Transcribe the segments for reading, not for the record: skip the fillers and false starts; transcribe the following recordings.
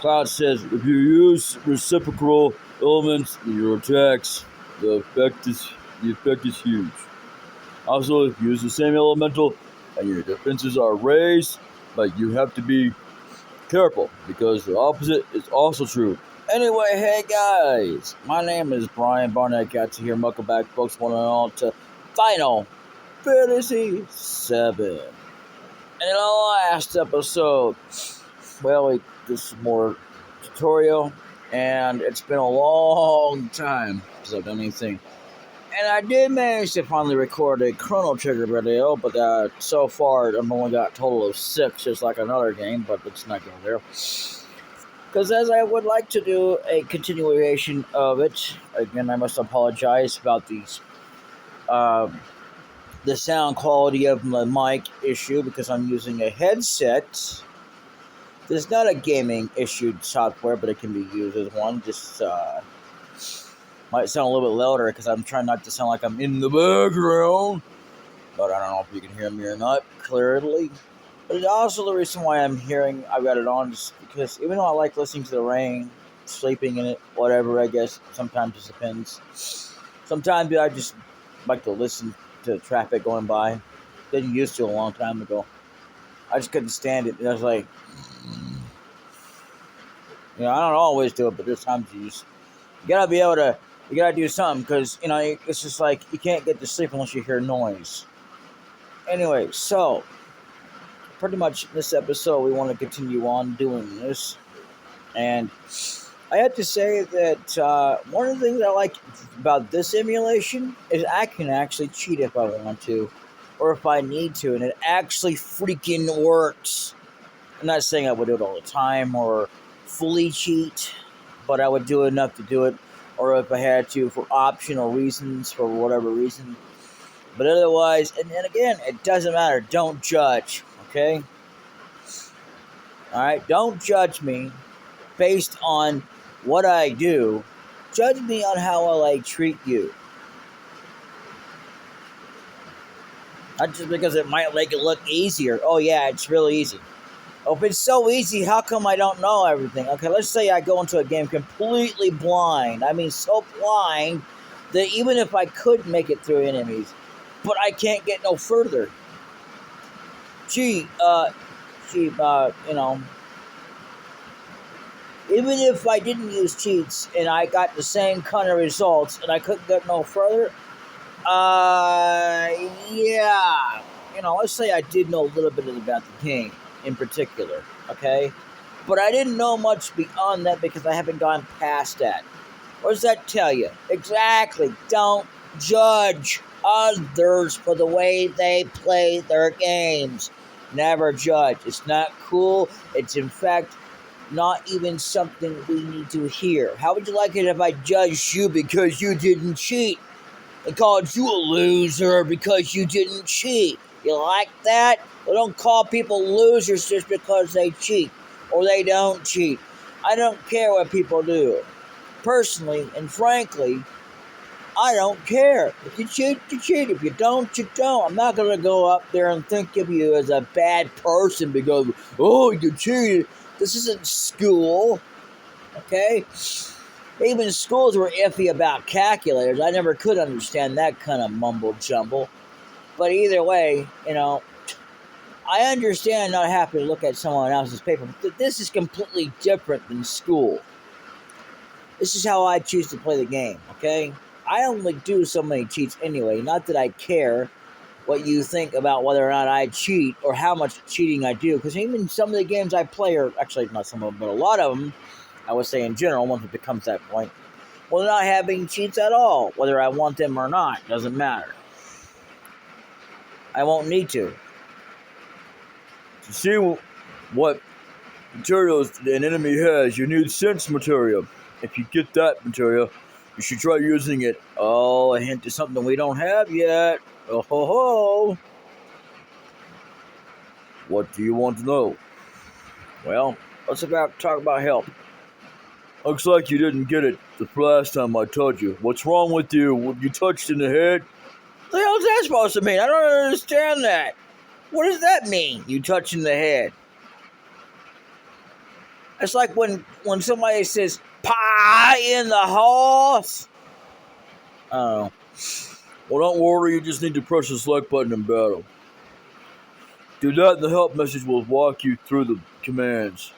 Cloud says if you use reciprocal elements in your attacks, the effect is huge. Also, if you use the same elemental and your defenses are raised, but you have to be careful because the opposite is also true. Anyway, hey guys, my name is Brian Barnett. Got to hear welcome back, folks, one and all, to Final Fantasy 7. And in the last episode, well, this is more tutorial, and it's been a long time since I've done anything. And I did manage to finally record a Chrono Trigger video, but so far I've only got a total of 6, just like another game, but let's not go there. Because as I would like to do a continuation of it, again, I must apologize about the sound quality of my mic issue, because I'm using a headset. There's not a gaming issued software, but it can be used as one. Just might sound a little bit louder because I'm trying not to sound like I'm in the background. But I don't know if you can hear me or not clearly. But it's also the reason why I've got it on, just because even though I like listening to the rain, sleeping in it, whatever, I guess, sometimes it depends. Sometimes I just like to listen to traffic going by. Didn't used to a long time ago. I just couldn't stand it. And I was like, I don't always do it, but there's times you gotta be able to, you gotta do something, because, it's just like, you can't get to sleep unless you hear noise. Anyway, so, pretty much this episode, we want to continue on doing this. And I have to say that one of the things I like about this emulation is I can actually cheat if I want to, or if I need to, and it actually freaking works. I'm not saying I would do it all the time or fully cheat, but I would do enough to do it, or if I had to for optional reasons, for whatever reason. But otherwise, and again, it doesn't matter. Don't judge, okay? Alright, don't judge me based on what I do. Judge me on how well I treat you. Not just because it might make it look easier. Oh yeah, it's really easy. Oh, if it's so easy, how come I don't know everything? Okay, let's say I go into a game completely blind. I mean, so blind that even if I could make it through enemies, but I can't get no further. Even if I didn't use cheats and I got the same kind of results and I couldn't get no further, yeah. Let's say I did know a little bit about the game in particular, okay? But I didn't know much beyond that because I haven't gone past that. What does that tell you? Exactly. Don't judge others for the way they play their games. Never judge. It's not cool. It's, in fact, not even something we need to hear. How would you like it if I judged you because you didn't cheat? And called you a loser because you didn't cheat. You like that? Well, don't call people losers just because they cheat or they don't cheat. I don't care what people do. Personally and frankly, I don't care. If you cheat, you cheat. If you don't, you don't. I'm not going to go up there and think of you as a bad person because, oh, you cheated. This isn't school, okay? Even schools were iffy about calculators. I never could understand that kind of mumble-jumble. But either way, I understand not having to look at someone else's paper. But this is completely different than school. This is how I choose to play the game, okay? I only do so many cheats anyway. Not that I care what you think about whether or not I cheat or how much cheating I do. Because even some of the games I play are, actually not some of them, but a lot of them, I would say in general, once it becomes that point, well, not having cheats at all. Whether I want them or not, doesn't matter. I won't need to. To see what materials an enemy has, you need sense material. If you get that material, you should try using it. Oh, a hint to something we don't have yet. Oh ho ho. What do you want to know? Well, let's talk about help. Looks like you didn't get it the last time I told you. What's wrong with you? Were you touched in the head? What the hell is that supposed to mean? I don't understand that. What does that mean, you touching the head? It's like when somebody says pie in the horse. Oh, Well, don't worry, you just need to press the select button in battle. Do that and the help message will walk you through the commands.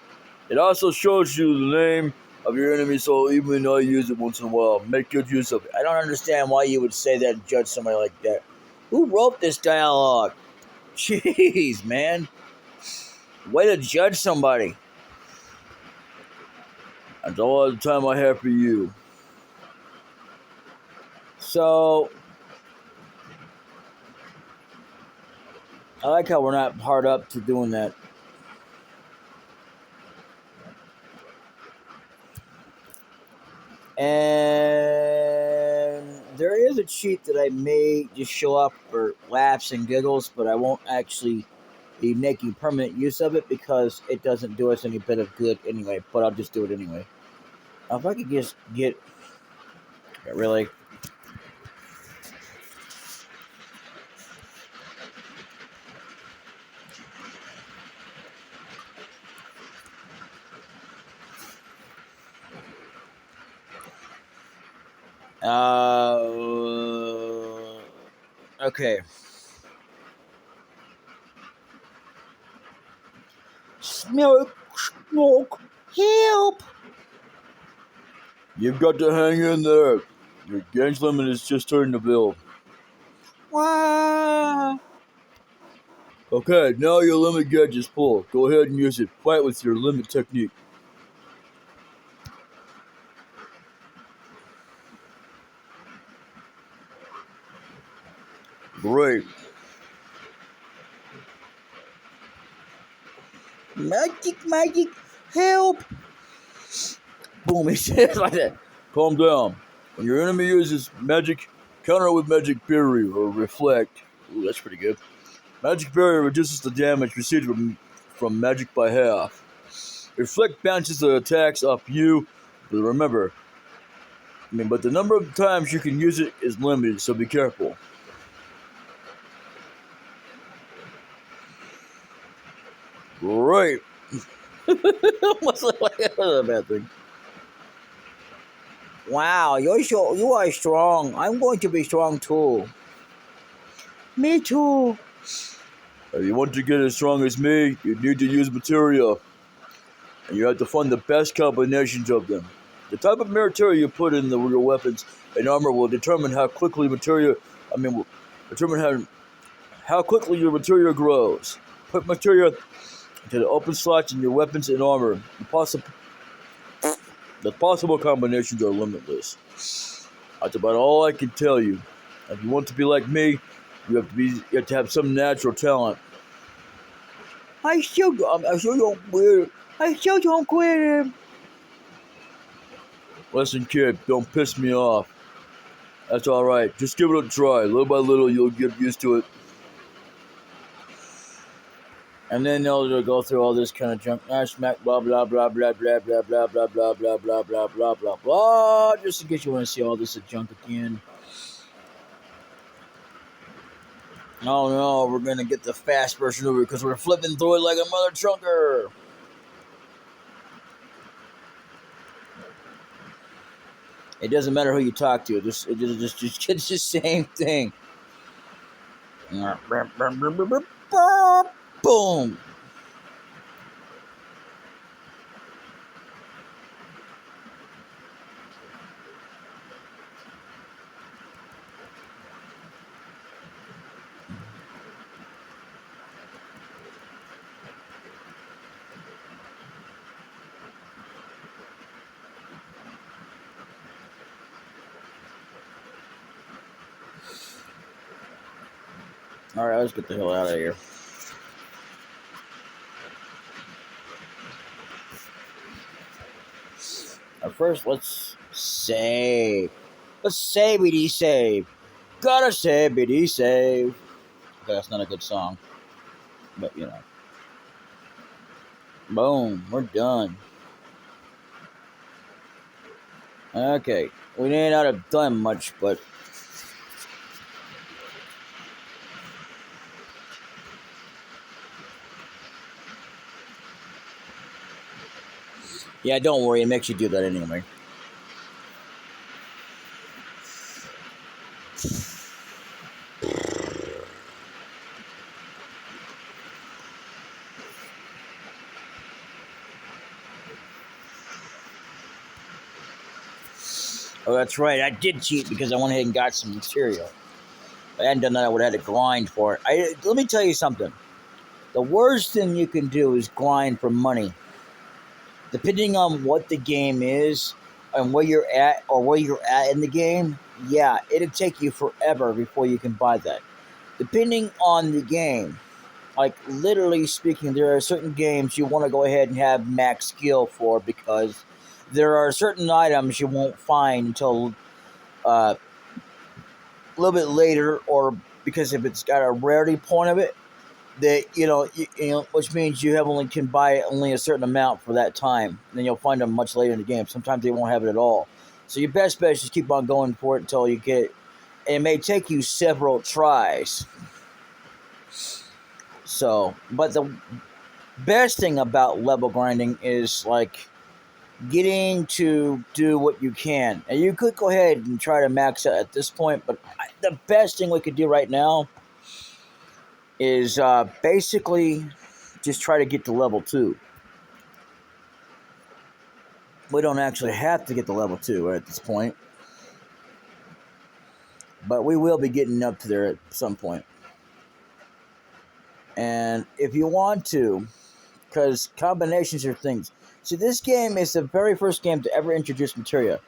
It also shows you the name of your enemy, so even though you use it once in a while, make good use of it. I don't understand why you would say that and judge somebody like that. Who wrote this dialogue? Jeez, man. Way to judge somebody. That's all the time I have for you. So, I like how we're not hard up to doing that. And there is a cheat that I may just show up for laughs and giggles, but I won't actually be making permanent use of it because it doesn't do us any bit of good anyway, but I'll just do it anyway. Now, if I could just get... Really? Okay. Smoke, smoke, help! You've got to hang in there. Your gauge limit is just starting to build. Wow. Okay, now your limit gauge is full. Go ahead and use it. Fight with your limit technique. Great. Magic, magic, help! Boom, he says like that. Calm down. When your enemy uses magic, counter it with magic barrier or reflect. Ooh, that's pretty good. Magic barrier reduces the damage received from magic by half. Reflect bounces the attacks off you, but remember, but the number of times you can use it is limited, so be careful. Great. What's a bad thing? Wow, you are strong. I'm going to be strong too. Me too. If you want to get as strong as me, you need to use materia. And you have to find the best combinations of them. The type of materia you put in your weapons and armor will determine how quickly how quickly your materia grows. Put materia into the open slots in your weapons and armor. The possible combinations are limitless. That's about all I can tell you. If you want to be like me, you have to have some natural talent. I still don't quit. I still don't quit him. Listen, kid, don't piss me off. That's alright. Just give it a try. Little by little, you'll get used to it. And then they'll go through all this kind of junk. Smack, blah, blah, blah, blah, blah, blah, blah, blah, blah, blah, blah, blah, blah, blah, blah. Just in case you want to see all this junk again. Oh no, we're going to get the fast version over because we're flipping through it like a mother trunker. It doesn't matter who you talk to. It's the same thing. Boom. Alright, let's get the hell out of here. First, let's save. Let's save-y save. Gotta save-y save. Okay, that's not a good song. But, you know. Boom, we're done. Okay, we may not have done much, but... Yeah, don't worry. It makes you do that anyway. Oh, that's right. I did cheat because I went ahead and got some material. If I hadn't done that, I would have had to grind for it. Let me tell you something. The worst thing you can do is grind for money. Depending on what the game is and where you're at or where you're at in the game, yeah, it'll take you forever before you can buy that. Depending on the game, like literally speaking, there are certain games you want to go ahead and have max skill for because there are certain items you won't find until a little bit later, or because if it's got a rarity point of it, that which means you have only can buy only a certain amount for that time. And then you'll find them much later in the game. Sometimes they won't have it at all. So your best bet is just keep on going for it until you get it. And it may take you several tries. So, but the best thing about level grinding is like getting to do what you can. And you could go ahead and try to max out at this point, but the best thing we could do right now is basically just try to get to level 2. We don't actually have to get to level 2 at this point, but we will be getting up to there at some point. And if you want to, because combinations are things. See, this game is the very first game to ever introduce materia,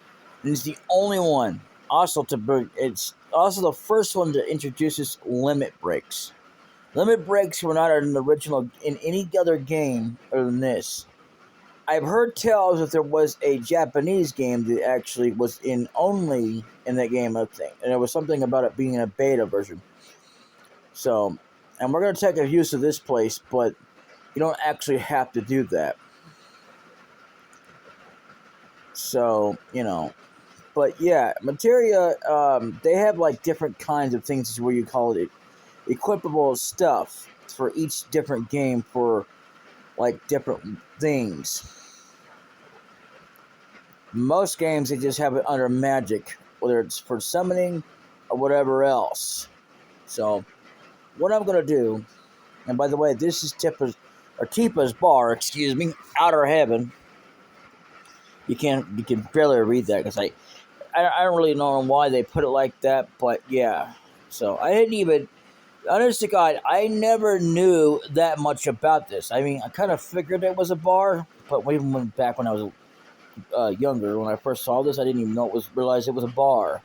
and it's the only one. It's also the first one that introduces limit breaks. Limit breaks were not in the original in any other game other than this. I've heard tales that there was a Japanese game that actually was in only in that game, I think, and there was something about it being a beta version. So, and we're going to take a use of this place, but you don't actually have to do that. So, but yeah, materia, they have like different kinds of things where you call it equipable stuff for each different game for like different things. Most games they just have it under magic, whether it's for summoning or whatever else. So, what I'm gonna do, and by the way, this is Tipa's bar. Excuse me, Outer Heaven. You can barely read that because I don't really know why they put it like that, but yeah. So I didn't even, honest to God, I never knew that much about this. I mean, I kind of figured it was a bar, but even back when I was younger, when I first saw this, I didn't even realize it was a bar.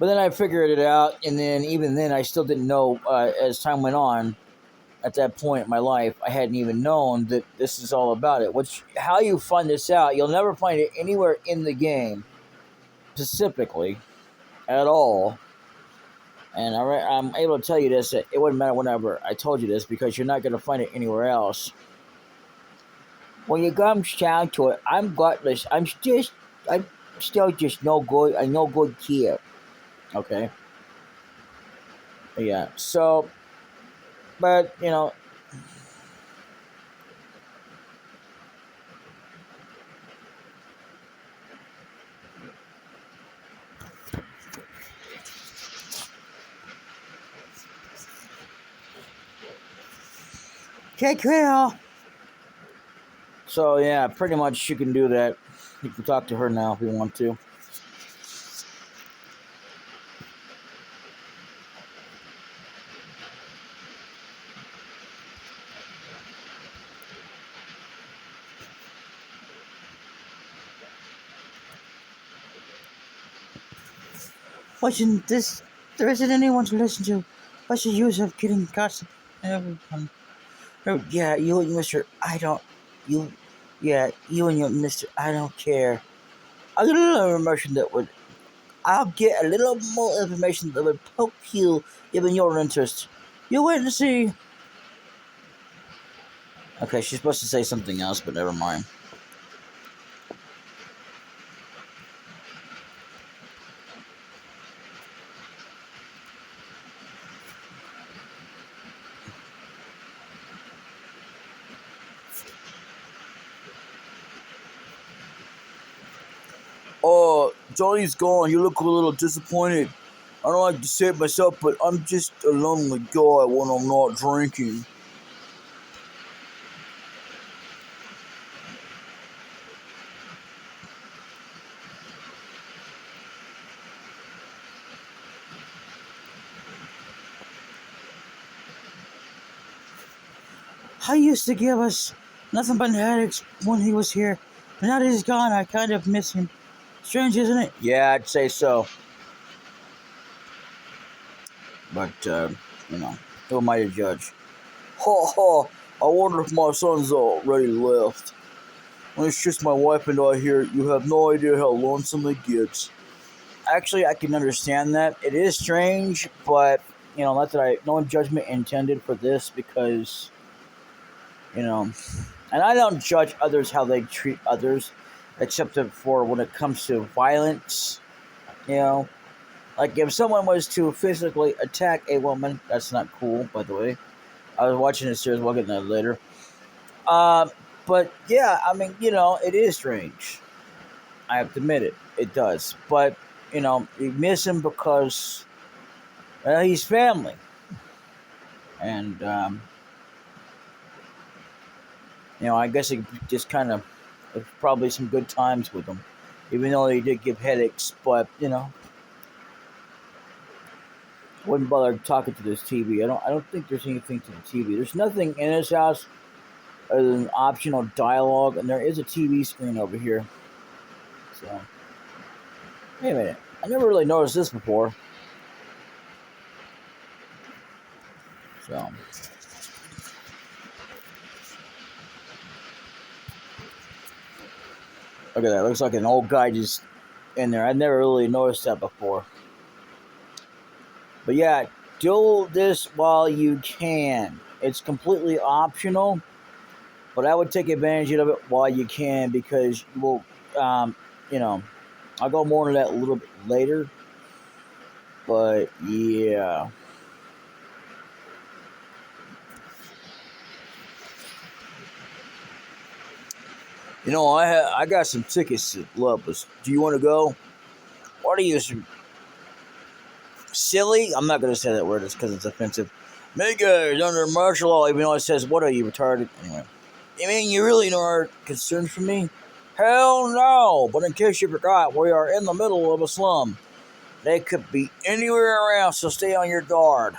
But then I figured it out, and then even then, I still didn't know. As time went on, at that point in my life, I hadn't even known that this is all about it. How you find this out, you'll never find it anywhere in the game, specifically, at all. And I'm able to tell you this. It wouldn't matter whenever I told you this because you're not going to find it anywhere else. When it comes down to it, I'm gutless. I'm still just no good. I'm no good kid. Okay. Yeah. So, but take care. So yeah, pretty much you can do that. You can talk to her now if you want to. Wasn't this? There isn't anyone to listen to. What's the use of getting gossip? Everyone. Oh, yeah, you and Mister. I don't. You. Yeah, you and your Mister. I don't care. A little information that would. I'll get a little more information that would poke you, given your interest. You wait and see. Okay, she's supposed to say something else, but never mind. Johnny's gone. You look a little disappointed. I don't like to say it myself, but I'm just a lonely guy when I'm not drinking. He used to give us nothing but headaches when he was here. But now that he's gone, I kind of miss him. Strange, isn't it? Yeah, I'd say so. But, who am I to judge? Ha ha, I wonder if my son's already left. When it's just my wife and I here, you have no idea how lonesome it gets. Actually, I can understand that. It is strange, but, not that no judgment intended for this because, and I don't judge others how they treat others, except for when it comes to violence, you know. Like if someone was to physically attack a woman, that's not cool, by the way. I was watching this series, we'll get into that later. But yeah, I mean, it is strange. I have to admit it. It does. But, you miss him because he's family. And, I guess it just kind of, probably some good times with him. Even though he did give headaches, but, wouldn't bother talking to this TV. I don't think there's anything to the TV. There's nothing in this house other than optional dialogue, and there is a TV screen over here. So, wait a minute. I never really noticed this before. So, look at that. Looks like an old guy just in there. I never really noticed that before. But yeah, do this while you can. It's completely optional, but I would take advantage of it while you can because you will, I'll go more into that a little bit later. But yeah. I got some tickets to Lupus. Do you want to go? What are you, silly? I'm not going to say that word because it's offensive. Mega is under martial law, even though it says, what are you, retarded? Anyway. You mean you really are concerned for me? Hell no! But in case you forgot, we are in the middle of a slum. They could be anywhere around, so stay on your guard.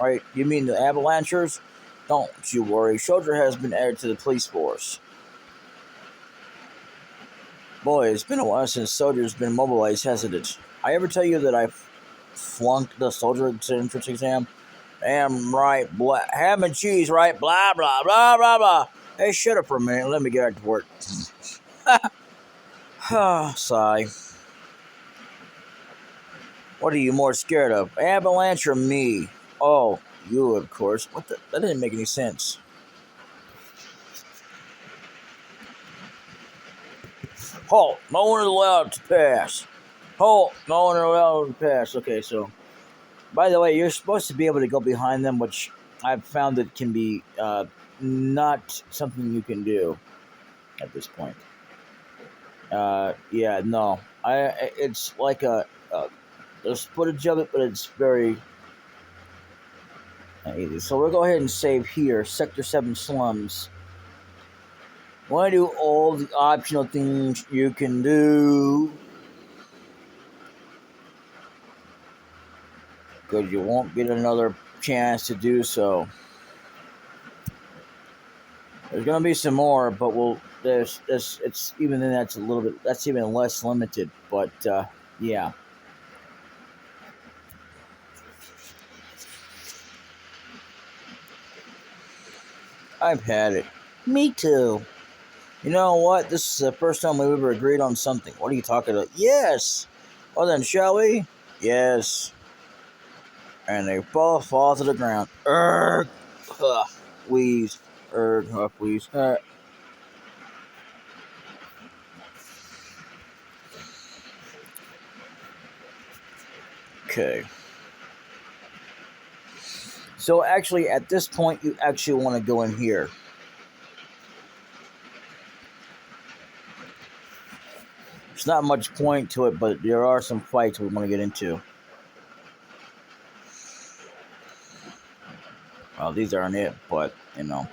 Right? You mean the avalanchers? Don't you worry. Soldier has been added to the police force. Boy, it's been a while since Soldier's been mobilized, hasn't it? I ever tell you that I flunked the soldier entrance exam? Damn right. Ham and cheese, right? Blah, blah, blah, blah, blah. Hey, shut up for a minute. Let me get back to work. Sigh. What are you more scared of? Avalanche or me? Oh, you, of course. What the? That didn't make any sense. Halt! No one is allowed to pass. Halt! No one is allowed to pass. Okay, so, by the way, you're supposed to be able to go behind them, which I've found that can be not something you can do at this point. Yeah, no. It's like there's footage of it, but it's very easy. So we'll go ahead and save here, Sector 7 Slums. Want to do all the optional things you can do, because you won't get another chance to do so. There's gonna be some more, but it's even then that's a little bit, that's even less limited. But yeah, I've had it. Me too. You know what? This is the first time we've ever agreed on something. What are you talking about? Yes. Well then, shall we? Yes. And they both fall to the ground. Urgh. Wheeze. Urgh. Wheeze. Okay. So actually, at this point, you actually want to go in here. There's not much point to it, but there are some fights we want to get into. Well, these aren't it, but, you know.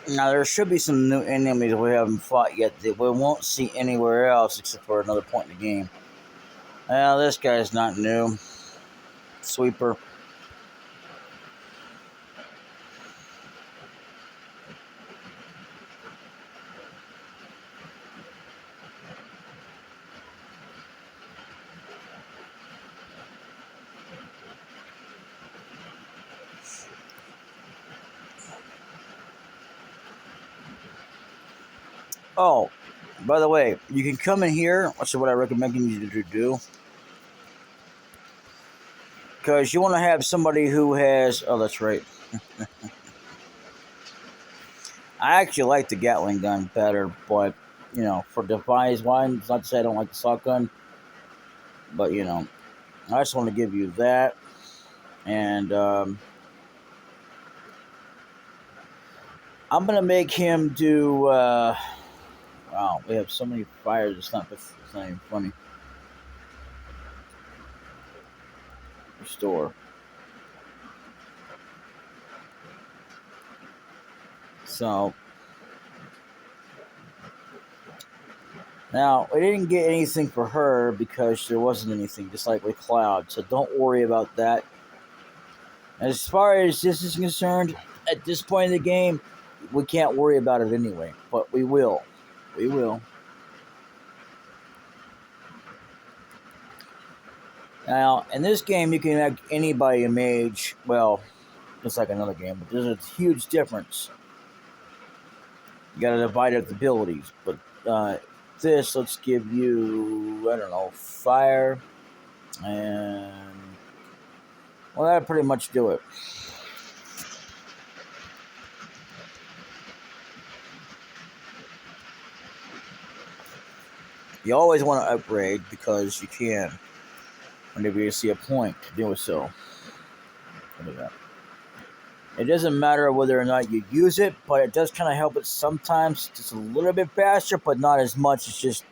Now, there should be some new enemies we haven't fought yet that we won't see anywhere else except for another point in the game. Well, this guy's not new. Sweeper. Oh, by the way, you can come in here, which is what I recommend you to do. Because you want to have somebody who has... Oh, that's right. I actually like the Gatling gun better, but, you know, for device wise, it's not to say I don't like the assault gun. But, you know, I just want to give you that. And I'm going to make him do... wow, we have so many fires, it's not even funny. Restore. So... Now, we didn't get anything for her because there wasn't anything, just like with Cloud. So don't worry about that. As far as this is concerned, at this point in the game, we can't worry about it anyway. But we will. We will. Now, in this game, you can make anybody a mage. Well, it's like another game, but there's a huge difference. You gotta divide up the abilities. But this, let's give you, I don't know, fire. And... well, that'll pretty much do it. You always want to upgrade because you can whenever you see a point to do so. Look at that. It doesn't matter whether or not you use it, but it does kind of help it sometimes. Just a little bit faster, but not as much. It's just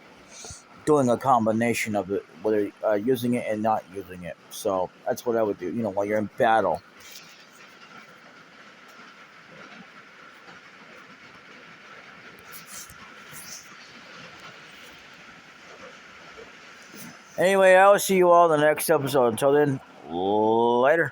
doing a combination of it, whether using it and not using it. So that's what I would do, you know, while you're in battle. Anyway, I will see you all in the next episode. Until then, later.